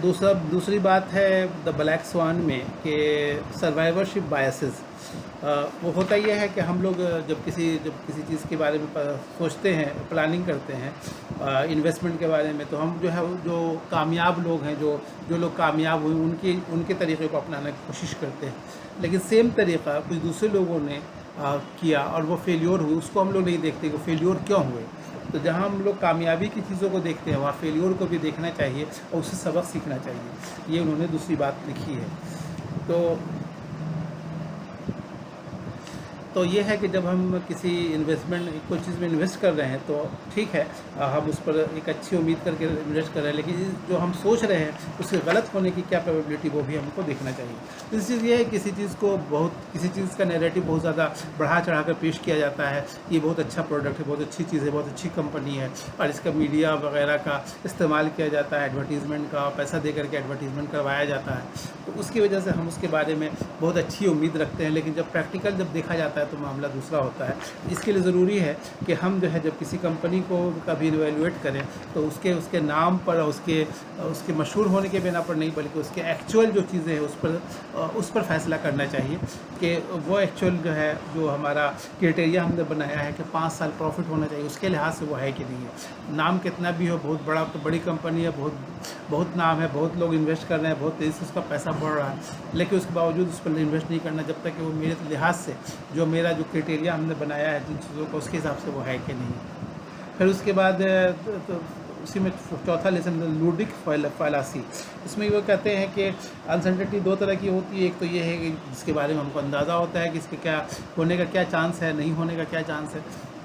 दूसरी बात है द ब्लैक स्वान में कि सर्वाइवरशिप बायसेस। वो होता ये है कि हम लोग जब किसी चीज़ के बारे में सोचते हैं, प्लानिंग करते हैं इन्वेस्टमेंट के बारे में, तो हम जो है जो कामयाब लोग हैं, जो लोग कामयाब हुए उनके तरीक़े को अपनाने की कोशिश करते हैं। लेकिन सेम तरीक़ा कुछ दूसरे लोगों ने किया और वो फेल्योर हुए, उसको हम लोग नहीं देखते कि फेल्योर क्यों हुए। तो जहाँ हम लोग कामयाबी की चीज़ों को देखते हैं, वहाँ फेल्योर को भी देखना चाहिए और उससे सबक सीखना चाहिए। ये उन्होंने दूसरी बात लिखी है। तो ये है कि जब हम किसी कोई चीज़ में इन्वेस्ट कर रहे हैं तो ठीक है, हम उस पर एक अच्छी उम्मीद करके इन्वेस्ट कर रहे हैं, लेकिन जो हम सोच रहे हैं उसके गलत होने की क्या प्रोबेबिलिटी, वो भी हमको देखना चाहिए। दूसरी चीज़ ये है किसी चीज़ का नैरेटिव बहुत ज़्यादा बढ़ा चढ़ा कर पेश किया जाता है। ये बहुत अच्छा प्रोडक्ट है, बहुत अच्छी चीज़ है, बहुत अच्छी कंपनी है, और इसका मीडिया वगैरह का इस्तेमाल किया जाता है, एडवर्टीज़मेंट का पैसा दे करके एडवर्टीज़मेंट करवाया जाता है। तो उसकी वजह से हम उसके बारे में बहुत अच्छी उम्मीद रखते हैं, लेकिन जब प्रैक्टिकल जब देखा जाता है तो मामला दूसरा होता है। इसके लिए ज़रूरी है कि हम जो है जब किसी कंपनी को कभी इवैल्यूएट करें तो उसके नाम पर, उसके मशहूर होने के बिना पर नहीं, बल्कि उसके एक्चुअल जो चीज़ें हैं उस पर फैसला करना चाहिए कि वो एक्चुअल जो है, जो हमारा क्राइटेरिया हमने बनाया है कि 5 साल प्रॉफिट होना चाहिए, उसके लिहाज से वो है कि नहीं है। नाम कितना भी हो, बहुत बड़ी कंपनी है, बहुत नाम है, बहुत लोग इन्वेस्ट कर रहे हैं, बहुत तेज़ी से उसका पैसा बढ़ रहा है, लेकिन उसके बावजूद उस पर इन्वेस्ट नहीं करना जब तक कि वो मेरे लिहाज से जो मेरा जो क्राइटेरिया हमने बनाया है जिन चीज़ों को, उसके हिसाब से वो है कि नहीं। फिर उसके बाद तो उसी में चौथा लेसन लूडिक फालासी। इसमें वो कहते हैं कि अनसर्टेनिटी 2 तरह की होती है। एक तो ये है कि जिसके बारे में हमको अंदाज़ा होता है कि इसके क्या होने का क्या चांस है, नहीं होने का क्या चांस है,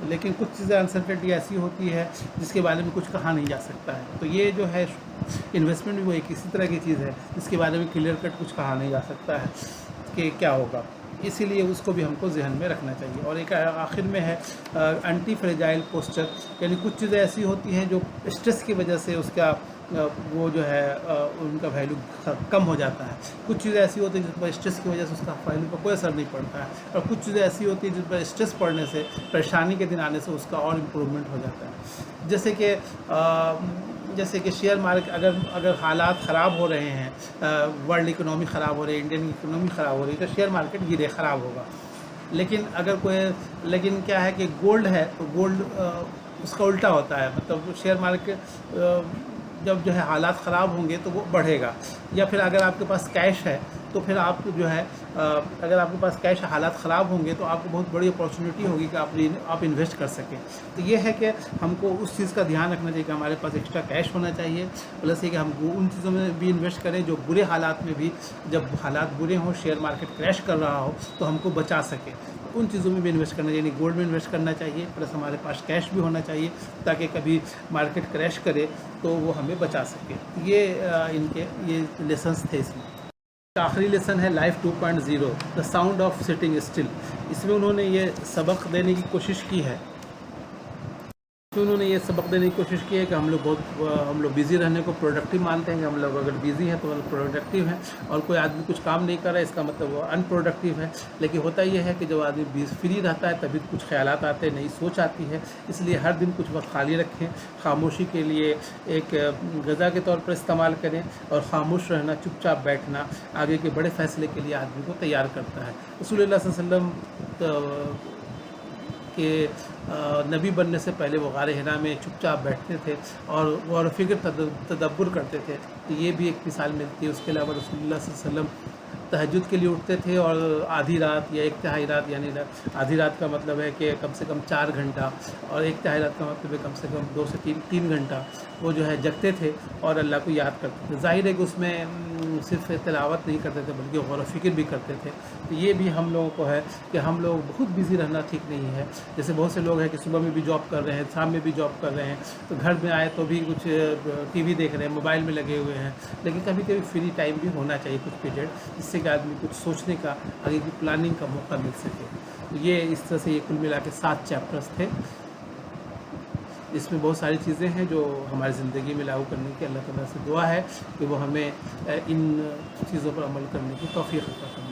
लेकिन कुछ चीज़ें अनसर्टेनिटी ऐसी होती है जिसके बारे में कुछ कहा नहीं जा सकता है। तो ये जो है इन्वेस्टमेंट भी वो एक इसी तरह की चीज़ है जिसके बारे में क्लियर कट कुछ कहा नहीं जा सकता है कि क्या होगा, इसीलिए उसको भी हमको जहन में रखना चाहिए। और एक आखिर में है एंटी फ्रेजाइल पोस्चर, यानी कुछ चीज़ें ऐसी होती हैं जो स्ट्रेस की वजह से उसका वो जो है उनका वैल्यू कम हो जाता है। कुछ चीज़ें ऐसी होती हैं जिस पर स्ट्रेस की वजह से उसका वैल्यू पर कोई असर नहीं पड़ता है, और कुछ चीज़ें ऐसी होती हैं जिन पर स्ट्रेस पड़ने से, परेशानी के दिन आने से उसका और इम्प्रूवमेंट हो जाता है। जैसे कि शेयर मार्केट, अगर हालात ख़राब हो रहे हैं, वर्ल्ड इकोनॉमी ख़राब हो रही है, इंडियन इकोनॉमी ख़राब हो रही है, तो शेयर मार्केट ख़राब होगा। लेकिन क्या है कि गोल्ड है तो गोल्ड उसका उल्टा होता है, मतलब शेयर मार्केट जब जो है हालात ख़राब होंगे तो वो बढ़ेगा। या फिर अगर आपके पास कैश है तो फिर आप जो है अगर आपके पास कैश, हालात ख़राब होंगे तो आपको बहुत बड़ी अपॉर्चुनिटी होगी कि आप इन्वेस्ट कर सकें। तो ये है कि हमको उस चीज़ का ध्यान रखना चाहिए कि हमारे पास एक्स्ट्रा कैश होना चाहिए, प्लस ये कि हम उन चीज़ों में भी इन्वेस्ट करें जो बुरे हालात में भी, जब हालात बुरे हों, शेयर मार्केट क्रैश कर रहा हो, तो हमको बचा सके। उन चीज़ों में भी इन्वेस्ट करना चाहिए, गोल्ड में इन्वेस्ट करना चाहिए, प्लस हमारे पास कैश भी होना चाहिए ताकि कभी मार्केट क्रैश करे तो वो हमें बचा सके। ये ये लेसन्स थे इसमें। आखिरी लेसन है life 2.0 the sound of sitting still. इसमें उन्होंने ये सबक देने की कोशिश की है कि हम लोग बिज़ी रहने को प्रोडक्टिव मानते हैं, कि हम लोग अगर बिज़ी हैं तो प्रोडक्टिव हैं, और कोई आदमी कुछ काम नहीं कर रहा है इसका मतलब वो अनप्रोडक्टिव है। लेकिन होता यह है कि जब आदमी फ्री रहता है तभी कुछ ख्यालात आते हैं, नई सोच आती है। इसलिए हर दिन कुछ वक्त खाली रखें, खामोशी के लिए एक ग़िज़ा के तौर पर इस्तेमाल करें, और खामोश रहना, चुपचाप बैठना आगे के बड़े फ़ैसले के लिए आदमी को तैयार करता है। रसूलुल्लाह सल्लल्लाहु अलैहि वसल्लम के नबी बनने से पहले वो गारे हिरा में चुपचाप बैठते थे और फ़िक्र तदब्बुर करते थे। तो ये भी एक मिसाल मिलती है। उसके अलावा रसूलुल्लाह सल्लल्लाहु अलैहि वसल्लम तहज्जुद के लिए उठते थे, और आधी रात या 1/3 रात, यानी आधी रात का मतलब है कि कम से कम 4 घंटा, और 1/3 रात का मतलब है कम से कम 2 से 3 घंटा वो जो है जगते थे और अल्लाह को याद करते थे। ज़ाहिर है कि उसमें सिर्फ तिलावत नहीं करते थे बल्कि गौर व फिक्र भी करते थे। तो ये भी हम लोगों को है कि हम लोग बहुत बिज़ी रहना ठीक नहीं है। जैसे बहुत से लोग हैं कि सुबह में भी जॉब कर रहे हैं, शाम में भी जॉब कर रहे हैं, तो घर में आए तो भी कुछ टीवी देख रहे हैं, मोबाइल में लगे हुए हैं। लेकिन कभी कभी फ्री टाइम भी होना चाहिए, कुछ पीरियड, जिससे कि आदमी कुछ सोचने का, आगे की प्लानिंग का मौका मिल सके। तो ये इस तरह से ये कुल मिला के 7 चैप्टर्स थे। इसमें बहुत सारी चीज़ें हैं जो हमारी ज़िंदगी में लागू करने की अल्लाह ताला से दुआ है कि वो हमें इन चीज़ों पर अमल करने की तौफ़ीक़ अता फरमाए।